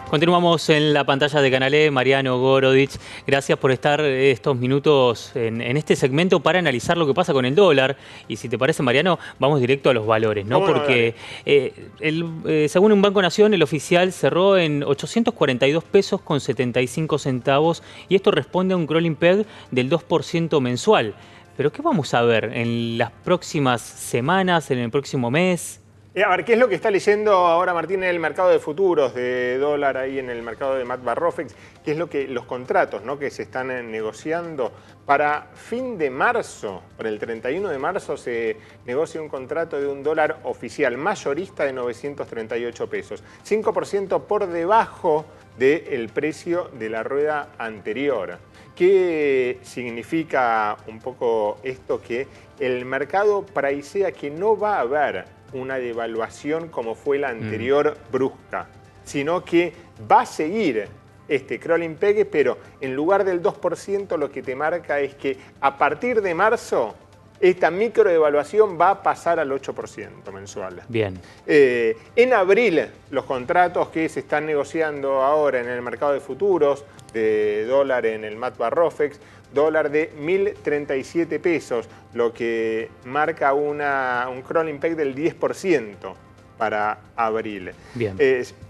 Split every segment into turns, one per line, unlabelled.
Continuamos en la pantalla de Canal E, Mariano Gorodich. Gracias por estar estos minutos en este segmento para analizar lo que pasa con el dólar. Y si te parece, Mariano, vamos directo a los valores, ¿no?
¿Cómo no?
Porque según un Banco Nación, el oficial cerró en 842 pesos con 75 centavos y esto responde a un crawling peg del 2% mensual. Pero ¿qué vamos a ver en las próximas semanas, en el próximo mes?
A ver, ¿qué es lo que está leyendo ahora Martín en el mercado de futuros de dólar, ahí en el mercado de Mat/Barrofex? ¿Qué es lo que los contratos, ¿no?, que se están negociando para fin de marzo? Para el 31 de marzo se negocia un contrato de un dólar oficial mayorista de 938 pesos, 5% por debajo del precio de la rueda anterior. ¿Qué significa un poco esto? Que el mercado pricea que no va a haber una devaluación como fue la anterior brusca, sino que va a seguir este crawling peg, pero en lugar del 2% lo que te marca es que a partir de marzo esta micro devaluación va a pasar al 8% mensual.
Bien.
En abril, los contratos que se están negociando ahora en el mercado de futuros de dólar en el Mat/Barrofex, dólar de 1.037 pesos, lo que marca un crawling peg del 10% para abril.
Bien.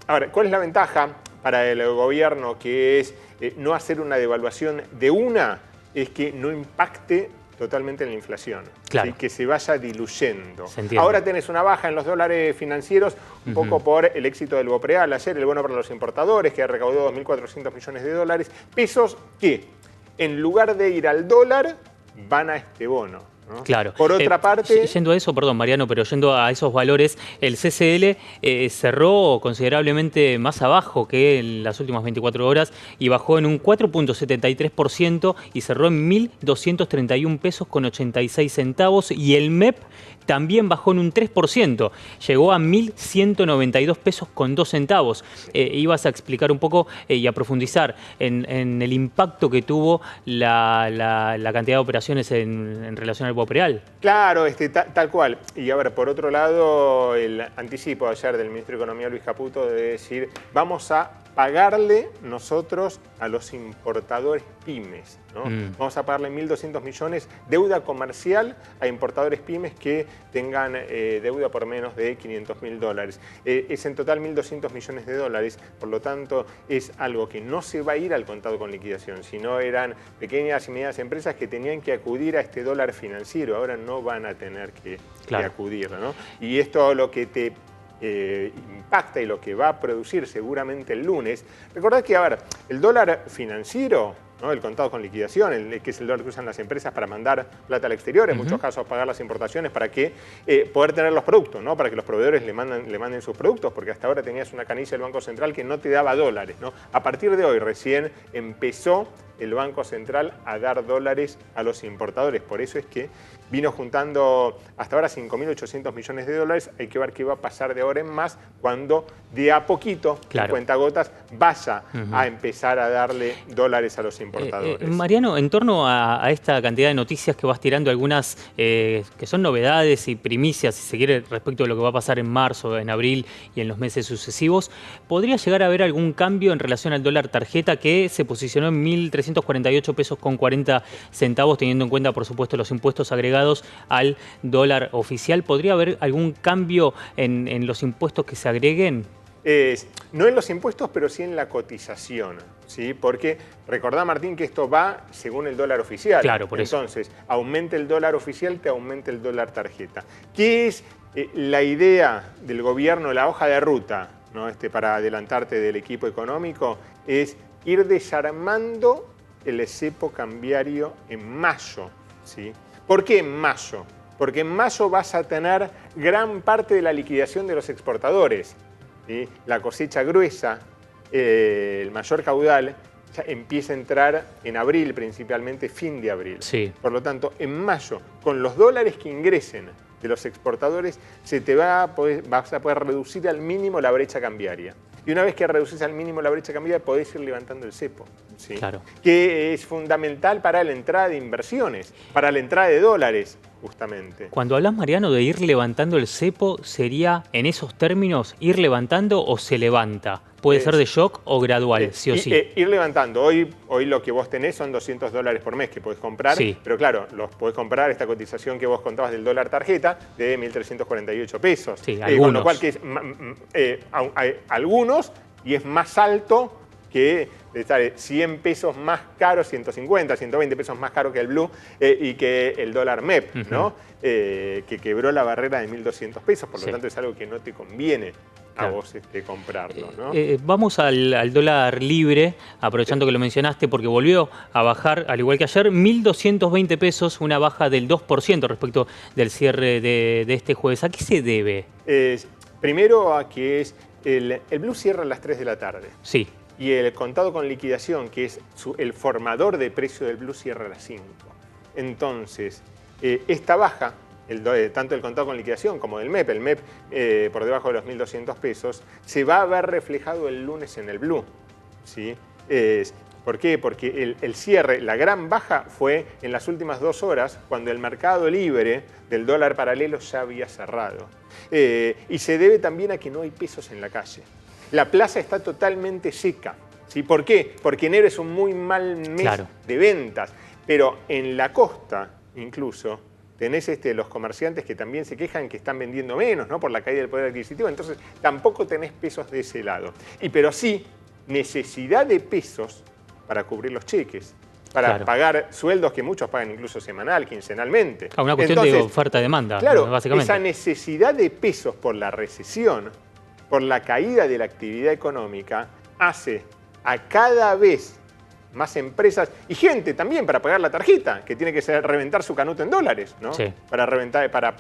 Ahora, ¿cuál es la ventaja para el gobierno? Que es no hacer una devaluación de una, es que no impacte totalmente en la inflación,
claro,
¿sí?, que se vaya diluyendo.
Ahora
tenés una baja en los dólares financieros, un poco por el éxito del BOPREAL ayer, el bono para los importadores, que recaudó 2.400 millones de dólares, pesos que en lugar de ir al dólar, van a este bono, ¿no?
Claro.
Por otra parte...
Yendo a eso, perdón, Mariano, pero yendo a esos valores, el CCL cerró considerablemente más abajo que en las últimas 24 horas y bajó en un 4.73% y cerró en 1.231 pesos con 86 centavos y el MEP también bajó en un 3%, llegó a 1.192 pesos con 2 centavos. Ibas a explicar un poco y a profundizar en el impacto que tuvo la cantidad de operaciones en relación al BOPREAL.
Claro, tal cual. Y a ver, por otro lado, el anticipo ayer del ministro de Economía, Luis Caputo, de decir, vamos a pagarle nosotros a los importadores pymes, ¿no? Vamos a pagarle 1.200 millones deuda comercial a importadores pymes que tengan deuda por menos de $500.000. Es en total 1.200 millones de dólares, por lo tanto es algo que no se va a ir al contado con liquidación, sino eran pequeñas y medianas empresas que tenían que acudir a este dólar financiero, ahora no van a tener que acudir, ¿no? Y esto lo que te impacta y lo que va a producir seguramente el lunes. Recordad que, a ver, el dólar financiero, ¿no?, el contado con liquidación, que es el dólar que usan las empresas para mandar plata al exterior, en muchos casos pagar las importaciones para que poder tener los productos, ¿no?, para que los proveedores le manden sus productos, porque hasta ahora tenías una canilla del Banco Central que no te daba dólares, ¿no? A partir de hoy recién empezó el Banco Central a dar dólares a los importadores. Por eso es que vino juntando hasta ahora 5.800 millones de dólares. Hay que ver qué va a pasar de ahora en más cuando de a poquito, en cuentagotas, vaya a empezar a darle dólares a los importadores.
Mariano, en torno a esta cantidad de noticias que vas tirando, algunas que son novedades y primicias, si se quiere, respecto de lo que va a pasar en marzo, en abril y en los meses sucesivos, ¿podría llegar a haber algún cambio en relación al dólar tarjeta que se posicionó en 1.348 pesos con 40 centavos, teniendo en cuenta, por supuesto, los impuestos agregados al dólar oficial? ¿Podría haber algún cambio en los impuestos que se agreguen?
No en los impuestos, pero sí en la cotización, ¿sí? Porque recordá, Martín, que esto va según el dólar oficial.
Claro, por eso.
Entonces, aumenta el dólar oficial, te aumenta el dólar tarjeta. ¿Qué es la idea del gobierno, la hoja de ruta, ¿no?, para adelantarte del equipo económico? Es ir desarmando el cepo cambiario en mayo, ¿sí? ¿Por qué en mayo? Porque en mayo vas a tener gran parte de la liquidación de los exportadores, ¿sí? La cosecha gruesa, el mayor caudal, ya empieza a entrar en abril, principalmente fin de abril.
Sí.
Por lo tanto, en mayo, con los dólares que ingresen de los exportadores, vas a poder reducir al mínimo la brecha cambiaria. Y una vez que reducís al mínimo la brecha cambiaria, podés ir levantando el cepo, ¿sí?
Claro.
Que es fundamental para la entrada de inversiones, para la entrada de dólares. justamente.
Cuando hablas, Mariano, de ir levantando el cepo, ¿sería en esos términos ir levantando o se levanta? ¿Puede ser de shock o gradual, sí o sí?
Ir levantando. Hoy lo que vos tenés son $200 por mes que podés comprar,
Sí.
pero claro, los podés comprar esta cotización que vos contabas del dólar tarjeta de 1.348 pesos.
Sí, algunos.
Con lo cual que es, hay algunos, y es más alto que estar 100 pesos más caro, 150, 120 pesos más caro que el Blue y que el dólar MEP, ¿no? Que quebró la barrera de 1.200 pesos, por lo tanto es algo que no te conviene a vos comprarlo, ¿no?
Vamos al dólar libre, aprovechando que lo mencionaste, porque volvió a bajar, al igual que ayer, 1.220 pesos, una baja del 2% respecto del cierre de este jueves. ¿A qué se debe?
Primero a que el Blue cierra a las 3 de la tarde.
Sí.
Y el contado con liquidación, que es el formador de precio del Blue, cierra a las 5. Entonces, esta baja, tanto el contado con liquidación como del MEP, el MEP por debajo de los 1.200 pesos, se va a ver reflejado el lunes en el Blue, ¿sí? ¿Por qué? Porque el cierre, la gran baja fue en las últimas 2 horas, cuando el mercado libre del dólar paralelo ya había cerrado. Y se debe también a que no hay pesos en la calle. La plaza está totalmente seca, ¿sí? ¿Por qué? Porque enero es un muy mal mes de ventas, pero en la costa incluso tenés los comerciantes que también se quejan que están vendiendo menos, ¿no? Por la caída del poder adquisitivo, entonces tampoco tenés pesos de ese lado. Pero sí necesidad de pesos para cubrir los cheques, para pagar sueldos que muchos pagan incluso semanal, quincenalmente.
Una cuestión de oferta-demanda, básicamente.
Esa necesidad de pesos por la recesión, por la caída de la actividad económica, hace a cada vez más empresas y gente también para pagar la tarjeta, que tiene que reventar su canuto en dólares, ¿no? Sí. Para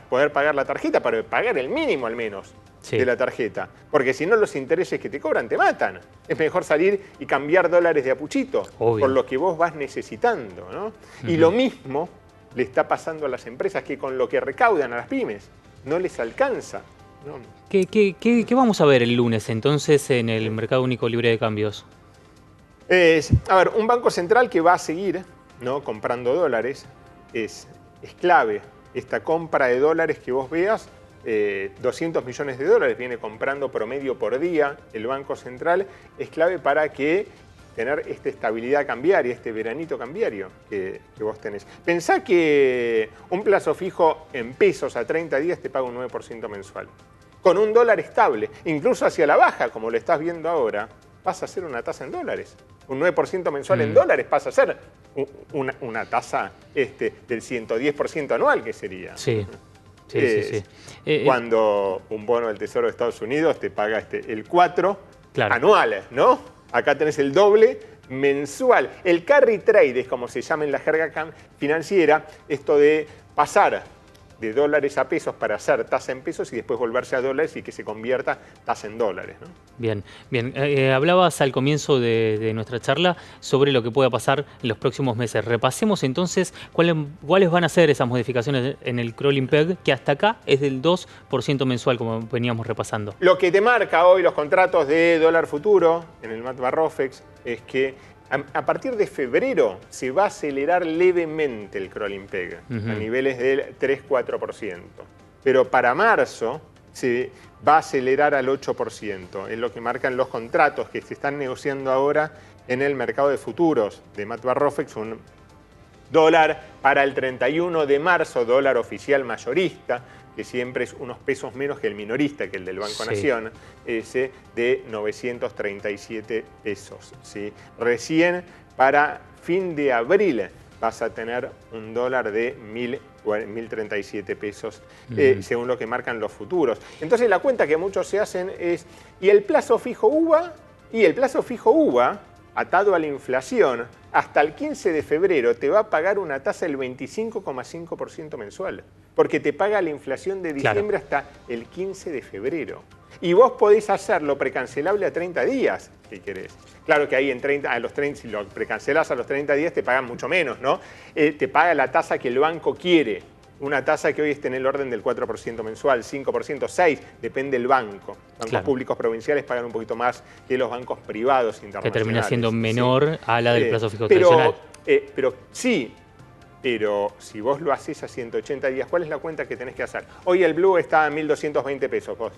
poder pagar la tarjeta, para pagar el mínimo al menos de la tarjeta. Porque si no, los intereses que te cobran te matan. Es mejor salir y cambiar dólares de a puchito, por lo que vos vas necesitando, ¿no? Y lo mismo le está pasando a las empresas, que con lo que recaudan a las pymes no les alcanza. No.
¿Qué vamos a ver el lunes entonces en el Mercado Único Libre de Cambios?
A ver, un banco central que va a seguir, ¿no?, comprando dólares es clave. Esta compra de dólares que vos veas, 200 millones de dólares viene comprando promedio por día el Banco Central, es clave para tener esta estabilidad cambiaria, este veranito cambiario que vos tenés. Pensá que un plazo fijo en pesos a 30 días te paga un 9% mensual. Con un dólar estable, incluso hacia la baja, como lo estás viendo ahora, pasa a ser una tasa en dólares. Un 9% mensual en dólares pasa a ser una tasa del 110% anual, que sería.
Sí.
Cuando un bono del Tesoro de Estados Unidos te paga el 4 anual, ¿no? Acá tenés el doble mensual. El carry trade es como se llama en la jerga financiera, esto de pasar de dólares a pesos para hacer tasa en pesos y después volverse a dólares y que se convierta tasa en dólares, ¿no?
Bien. Hablabas al comienzo de nuestra charla sobre lo que pueda pasar en los próximos meses. Repasemos entonces cuáles van a ser esas modificaciones en el crawling peg, que hasta acá es del 2% mensual, como veníamos repasando.
Lo que te marca hoy los contratos de dólar futuro en el MATBA-ROFEX es que a partir de febrero se va a acelerar levemente el crawling peg a niveles del 3-4%. Pero para marzo se va a acelerar al 8%. Es lo que marcan los contratos que se están negociando ahora en el mercado de futuros de MATBA-ROFEX. Un dólar para el 31 de marzo, dólar oficial mayorista, que siempre es unos pesos menos que el minorista, que el del Banco Nación, ese de 937 pesos. ¿Sí? Recién para fin de abril vas a tener un dólar de 1.037 pesos, según lo que marcan los futuros. Entonces la cuenta que muchos se hacen es, ¿y el plazo fijo UVA? Y el plazo fijo UVA, atado a la inflación, hasta el 15 de febrero te va a pagar una tasa del 25,5% mensual, porque te paga la inflación de diciembre hasta el 15 de febrero. Y vos podés hacerlo precancelable a 30 días, si querés. Claro que ahí si lo precancelás a los 30 días te pagan mucho menos, ¿no? Te paga la tasa que el banco quiere. Una tasa que hoy está en el orden del 4% mensual, 5%, 6%, depende del banco. Bancos públicos provinciales pagan un poquito más que los bancos privados internacionales.
Que termina siendo menor a la del plazo fijo tradicional.
Pero sí, Pero si vos lo haces a 180 días, ¿cuál es la cuenta que tenés que hacer? Hoy el blue está a 1.220 pesos, vos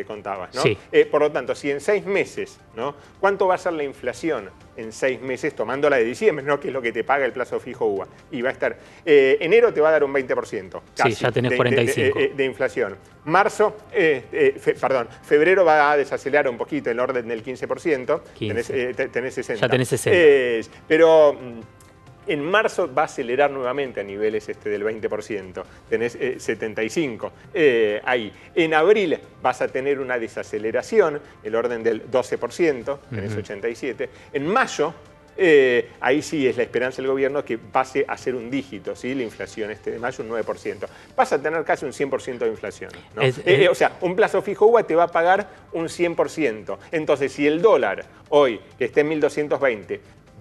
contabas, ¿no?
Sí.
Por lo tanto, si en 6 meses, ¿no? ¿Cuánto va a ser la inflación en 6 meses, tomando la de diciembre, ¿no? Que es lo que te paga el plazo fijo UVA? Y va a estar, enero te va a dar un 20% casi,
sí, ya tenés 45.
De inflación. Marzo, febrero va a desacelerar un poquito, en el orden del 15%.
15.
Tenés 60.
Ya tenés 60.
Pero en marzo va a acelerar nuevamente a niveles del 20%, tenés 75 ahí. En abril vas a tener una desaceleración, el orden del 12%, tenés 87. En mayo, ahí sí es la esperanza del gobierno que pase a ser un dígito, ¿sí? La inflación de mayo un 9%. Vas a tener casi un 100% de inflación, ¿no? O sea, un plazo fijo UVA te va a pagar un 100%. Entonces, si el dólar hoy, que está en 1.220,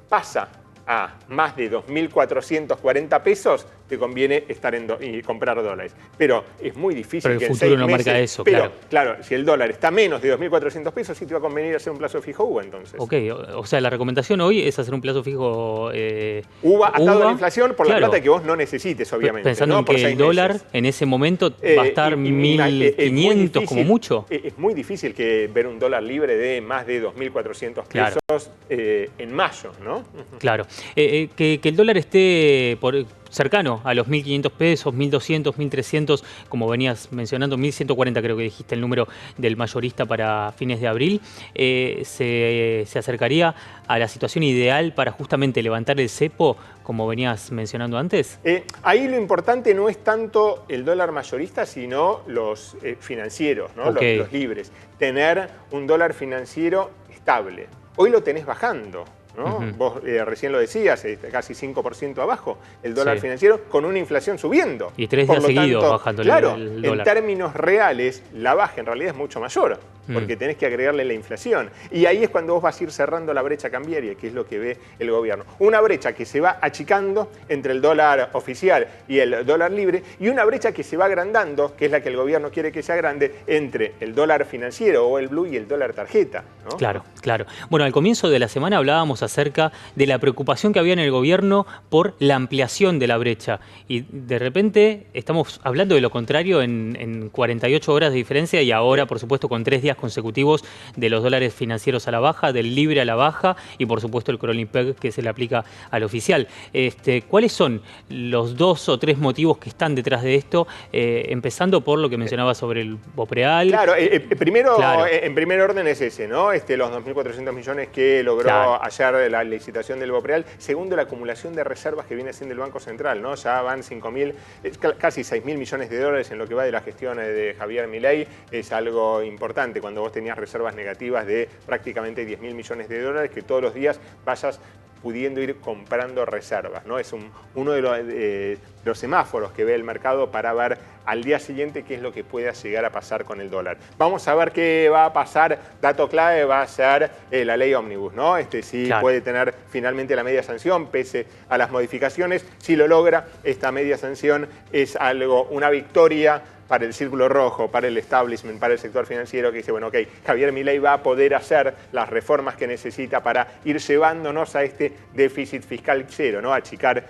pasa a más de 2.440 pesos, te conviene estar y comprar dólares. Pero es muy difícil.
Pero
que
el futuro
en 6
no
meses,
marca eso,
pero, claro, si el dólar está menos de 2.400 pesos, sí te va a convenir hacer un plazo fijo UVA, entonces.
Ok, o sea, la recomendación hoy es hacer un plazo fijo
UVA atado a la inflación por la plata que vos no necesites, obviamente.
Pensando
¿no?
en que el dólar en ese momento va a estar 1.500 como mucho.
Es muy difícil ver un dólar libre de más de 2.400 pesos en mayo, ¿no?
Claro. Que el dólar esté cercano a los 1.500 pesos, 1.200, 1.300, como venías mencionando, 1.140 creo que dijiste el número del mayorista para fines de abril, se acercaría a la situación ideal para justamente levantar el cepo, como venías mencionando antes.
Ahí lo importante no es tanto el dólar mayorista, sino los financieros, ¿no? Los libres. Tener un dólar financiero estable. Hoy lo tenés bajando, ¿no? Vos recién lo decías, casi 5% abajo el dólar financiero, con una inflación subiendo.
Y 3 días seguidos bajando
claro,
el dólar.
En términos reales, la baja en realidad es mucho mayor, porque tenés que agregarle la inflación. Y ahí es cuando vos vas a ir cerrando la brecha cambiaria, que es lo que ve el gobierno. Una brecha que se va achicando entre el dólar oficial y el dólar libre, y una brecha que se va agrandando, que es la que el gobierno quiere que sea grande, entre el dólar financiero o el blue y el dólar tarjeta, ¿no?
Claro, claro. Bueno, al comienzo de la semana hablábamos acerca de la preocupación que había en el gobierno por la ampliación de la brecha. Y de repente estamos hablando de lo contrario en 48 horas de diferencia y ahora, por supuesto, con 3 días consecutivos de los dólares financieros a la baja, del libre a la baja y, por supuesto, el crawling peg que se le aplica al oficial. ¿Cuáles son los 2 o 3 motivos que están detrás de esto? Empezando por lo que mencionaba sobre el BOPREAL.
Claro, en primer orden es ese, ¿no? Los 2.400 millones que logró ayer la licitación del BOPREAL. Segundo, la acumulación de reservas que viene haciendo el Banco Central, ¿no? Ya van 5.000, casi 6.000 millones de dólares en lo que va de la gestión de Javier Milei. Es algo importante cuando vos tenías reservas negativas de prácticamente 10.000 millones de dólares, que todos los días vayas pudiendo ir comprando reservas, ¿no? Es uno de los semáforos que ve el mercado para ver al día siguiente qué es lo que pueda llegar a pasar con el dólar. Vamos a ver qué va a pasar. Dato clave va a ser la ley Ómnibus, ¿no? Sí puede tener finalmente la media sanción pese a las modificaciones. Si lo logra, esta media sanción es una victoria para el círculo rojo, para el establishment, para el sector financiero, que dice, bueno, ok, Javier Milei va a poder hacer las reformas que necesita para ir llevándonos a este déficit fiscal cero, ¿no? Achicar